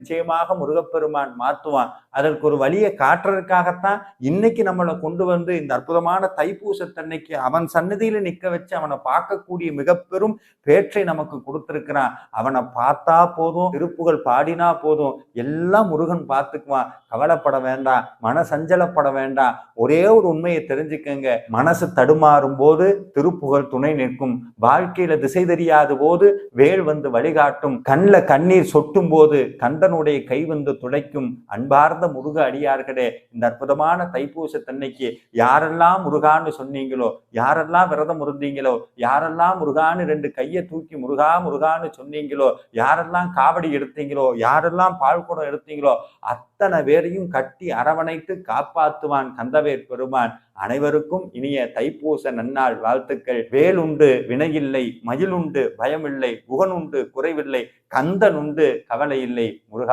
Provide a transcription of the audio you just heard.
நிச்சயமாக முருகப்பெருமான் மாற்றுவான். அதற்கு ஒரு வழியை காட்டுறதுக்காகத்தான் இன்னைக்கு நம்மளை கொண்டு வந்து இந்த அற்புதமான தைப்பூசத்தன்னைக்கு அவன் சன்னதியில நிக்க வச்சு அவனை பார்க்கக்கூடிய மிக பெரும் பேற்றை நமக்கு கொடுத்திருக்கிறான். அவனை பார்த்தா போதும், திருப்புகழ் பாடினா போதும், எல்லாம் முருகன் பார்த்துக்குவான். கவலைப்பட வேண்டாம், மனசஞ்சலப்பட வேண்டாம். ஒரே ஒரு உண்மையை தெரிஞ்சுக்கங்க, மனசு தடுமாறும் போது திருப்புகழ் துணை நிற்கும். வாழ்க்கையில திசை தெரியாத போது வேல் வந்து வழிகாட்டும். கண்ணில் கண்ணீர் சொட்டும் போது கந்தனுடைய கை வந்து துடைக்கும். அன்பார்ந்த முருக அடியார்களே, இந்த அற்புதமான தைப்பூசத்தன்னைக்கு யாரெல்லாம் முருகான்னு சொன்னீங்களோ, யாரெல்லாம் விரதம் இருந்தீங்களோ, யாரெல்லாம் முருகான்னு 2 கையை தூக்கி முருகா முருகான்னு சொன்னீங்களோ, யாரெல்லாம் காவடி எடுத்தீங்களோ, யாரெல்லாம் பால் குடம் எடுத்தீங்களோ, அத்தனை பேரையும் கட்டி அரவணைத்து காப்பாற்றுவான் கந்தவேல் பெருமான். அனைவருக்கும் இனிய தைப்பூச நன்னாள் வாழ்த்துக்கள். வேல் உண்டு வினையில்லை, மயில் உண்டு பயமில்லை, குகன் உண்டு குறைவில்லை, கந்தன் உண்டு கவலை இல்லை. முருகா